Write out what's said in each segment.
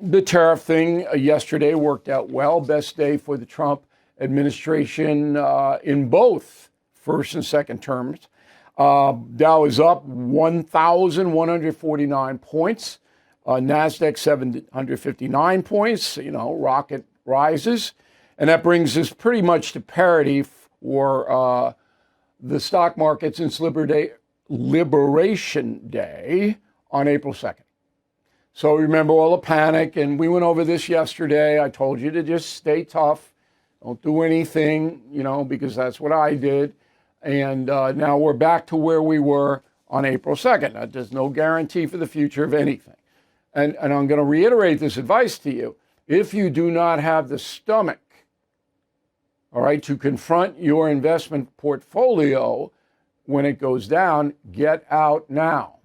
the tariff thing yesterday worked out well. Best day for the Trump administration in both first and second terms. Dow is up 1,149 points. NASDAQ 759 points. Rocket rises. And that brings us pretty much to parity for the stock market since Liberation Day on April 2nd. So remember all the panic, and we went over this yesterday. I told you to just stay tough. Don't do anything, because that's what I did. And now we're back to where we were on April 2nd. Now, there's no guarantee for the future of anything. And I'm going to reiterate this advice to you. If you do not have the stomach, all right, to confront your investment portfolio when it goes down, get out now.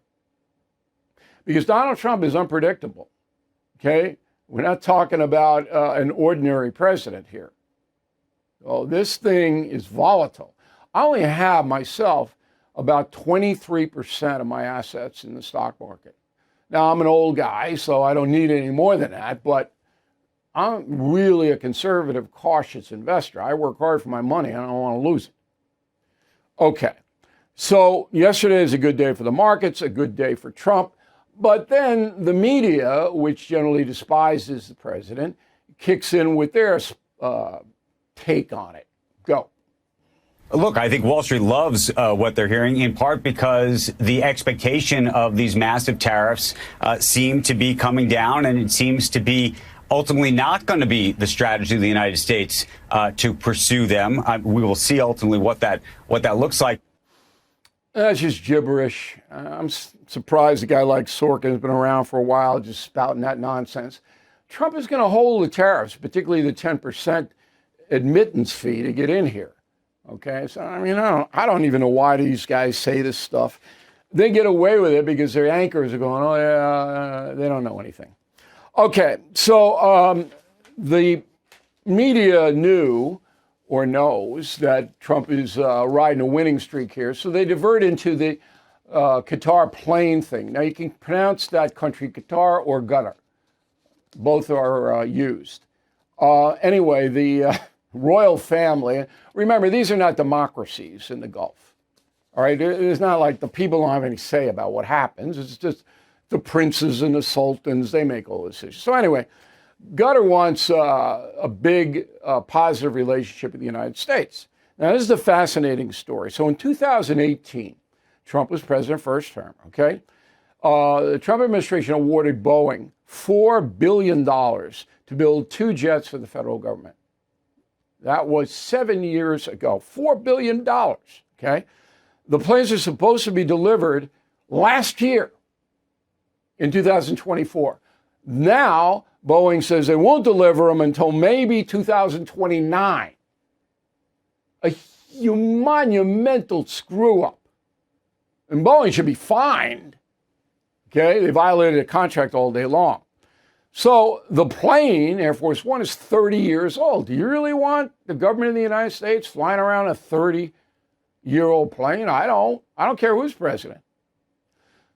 Because Donald Trump is unpredictable, okay? We're not talking about an ordinary president here. Oh, this thing is volatile. I only have myself about 23% of my assets in the stock market. Now, I'm an old guy, so I don't need any more than that, but I'm really a conservative, cautious investor. I work hard for my money. I don't want to lose it. Okay, so yesterday is a good day for the markets, a good day for Trump. But then the media, which generally despises the president, kicks in with their take on it. Go. Look, I think Wall Street loves what they're hearing, in part because the expectation of these massive tariffs seem to be coming down, and it seems to be ultimately not going to be the strategy of the United States to pursue them. We will see ultimately what that looks like. That's just gibberish. I'm surprised a guy like Sorkin has been around for a while just spouting that nonsense. Trump is going to hold the tariffs, particularly the 10% admittance fee to get in here. Okay, so I don't even know why these guys say this stuff. They get away with it because their anchors are going, oh yeah, they don't know anything. Okay, so the media knew or knows that Trump is riding a winning streak here. So they divert into the Qatar Plane thing. Now, you can pronounce that country Qatar or Qatar. Both are used. Anyway, the royal family, remember, these are not democracies in the Gulf. All right, it's not like the people don't have any say about what happens. It's just the princes and the sultans, they make all the decisions. So anyway, Qatar wants a big positive relationship with the United States. Now, this is a fascinating story. So in 2018, Trump was president first term, okay? The Trump administration awarded Boeing $4 billion to build 2 jets for the federal government. That was 7 years ago, $4 billion, okay? The planes are supposed to be delivered last year in 2024. Now, Boeing says they won't deliver them until maybe 2029. A monumental screw up. And Boeing should be fined. Okay, they violated a contract all day long. So the plane, Air Force One, is 30 years old. Do you really want the government of the United States flying around a 30-year-old plane? I don't care who's president.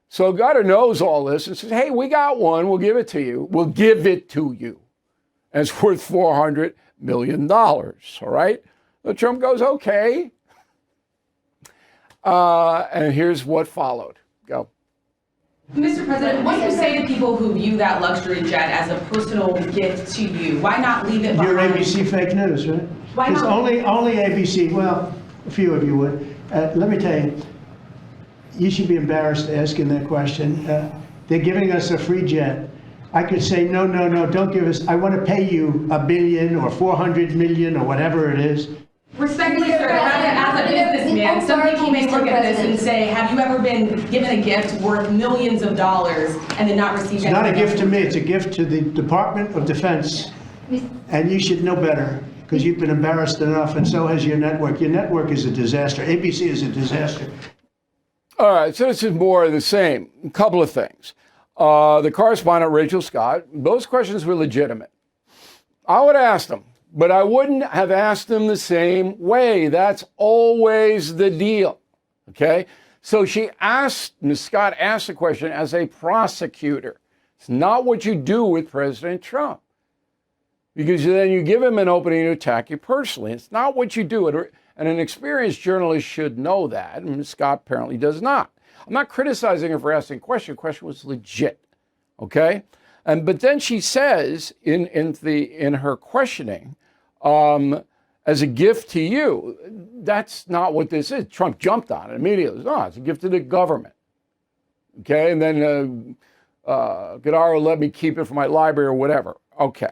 So Qatar knows all this and says, hey, we got one. We'll give it to you. We'll give it to you. And it's worth $400 million. All right? So Trump goes, okay. And here's what followed. Go. Mr. President, what do you say to people who view that luxury jet as a personal gift to you? Why not leave it behind? You're ABC fake news, right? Why not? Only ABC, well, a few of you would. Let me tell you, you should be embarrassed asking that question. They're giving us a free jet. I could say, no, don't give us, I want to pay you $1 billion or $400 million or whatever it is. Respectfully, sir, as a businessman, some people may look at this and say, have you ever been given a gift worth millions of dollars and then not received anything? It's not a gift to me, it's a gift to the Department of Defense. And you should know better, because you've been embarrassed enough, and so has your network. Your network is a disaster. ABC is a disaster. All right, so this is more of the same. A couple of things. The correspondent, Rachel Scott, those questions were legitimate. I would have asked them, but I wouldn't have asked them the same way. That's always the deal, okay? So Ms. Scott asked the question as a prosecutor. It's not what you do with President Trump. Because then you give him an opening to attack you personally. It's not what you do. And an experienced journalist should know that. And Scott apparently does not. I'm not criticizing her for asking a question. The question was legit. Okay? But then she says in her questioning, as a gift to you, that's not what this is. Trump jumped on it immediately. No, it's a gift to the government. Okay? And then Gadara let me keep it for my library or whatever. Okay.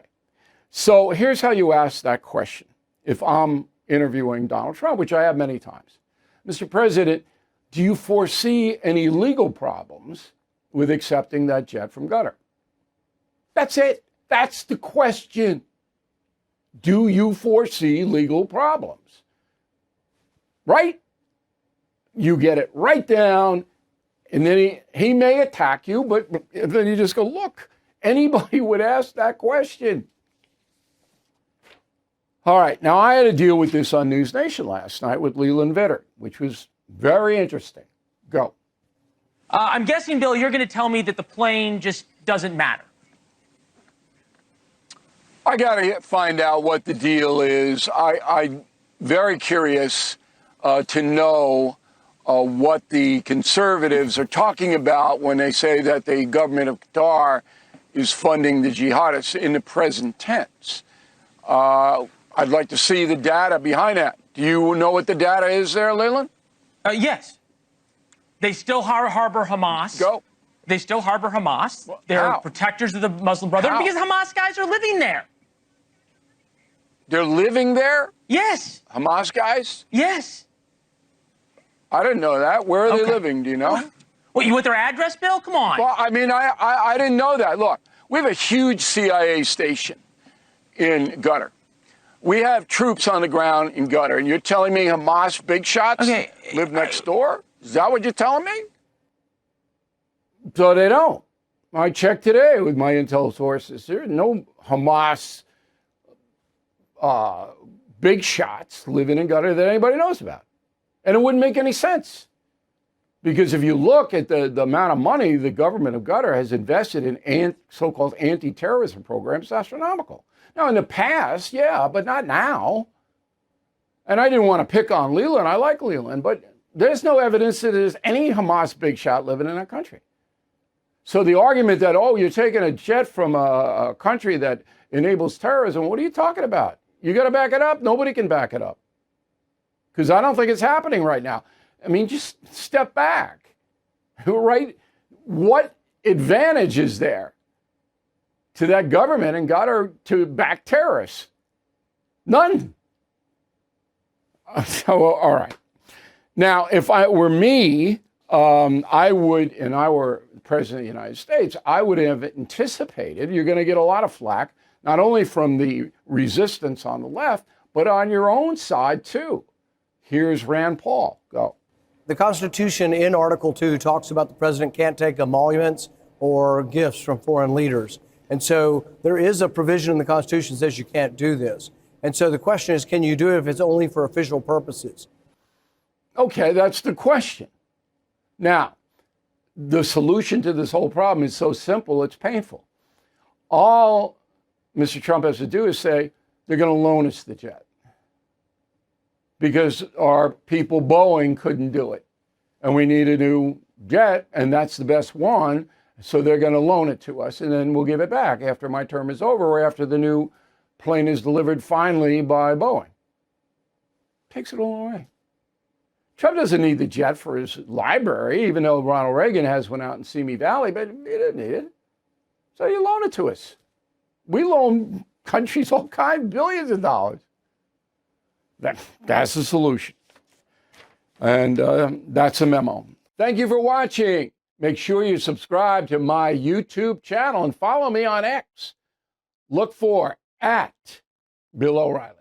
So here's how you ask that question. If I'm interviewing Donald Trump, which I have many times. Mr. President, do you foresee any legal problems with accepting that jet from Qatar? That's it. That's the question. Do you foresee legal problems? Right? You get it right down, and then he may attack you, but then you just go, look, anybody would ask that question. All right, now I had to deal with this on News Nation last night with Leland Vidder, which was very interesting. Go. I'm guessing, Bill, you're going to tell me that the plane just doesn't matter. I got to find out what the deal is. I'm very curious to know what the conservatives are talking about when they say that the government of Qatar is funding the jihadists in the present tense. I'd like to see the data behind that. Do you know what the data is there, Leland? Yes. They still harbor Hamas. Go. They still harbor Hamas. Well, They're how? protectors of the Muslim Brotherhood because Hamas guys are living there. They're living there? Yes. Hamas guys? Yes. I didn't know that. Where are they Okay. living? Do you know? What, you want their address, Bill? Come on. Well, I mean, I didn't know that. Look, we have a huge CIA station in Qatar. We have troops on the ground in Qatar, and you're telling me Hamas big shots live next door? Is that what you're telling me? So they don't. I checked today with my intel sources. There's no Hamas big shots living in Qatar that anybody knows about. And it wouldn't make any sense. Because if you look at the amount of money the government of Qatar has invested in so-called anti-terrorism programs, it's astronomical. Now, in the past, yeah, but not now. And I didn't want to pick on Leland. I like Leland, but there's no evidence that there's any Hamas big shot living in that country. So the argument that, oh, you're taking a jet from a country that enables terrorism, what are you talking about? You got to back it up? Nobody can back it up. Because I don't think it's happening right now. I mean, just step back, right? What advantage is there to that government and got her to back terrorists? None. So, all right. Now, if I were me, I would, and I were president of the United States, I would have anticipated you're going to get a lot of flack, not only from the resistance on the left, but on your own side, too. Here's Rand Paul. Go. The Constitution in Article 2 talks about the president can't take emoluments or gifts from foreign leaders. And so there is a provision in the Constitution that says you can't do this. And so the question is, can you do it if it's only for official purposes? Okay, that's the question. Now, the solution to this whole problem is so simple, it's painful. All Mr. Trump has to do is say, they're going to loan us the jet. Because our people, Boeing, couldn't do it. And we need a new jet, and that's the best one. So they're going to loan it to us, and then we'll give it back after my term is over or after the new plane is delivered finally by Boeing. Takes it all away. Trump doesn't need the jet for his library, even though Ronald Reagan has one out in Simi Valley, but he didn't need it. So you loan it to us. We loan countries all kinds, billions of dollars. That's the solution. And that's a memo. Thank you for watching. Make sure you subscribe to my YouTube channel and follow me on X. Look for @Bill O'Reilly.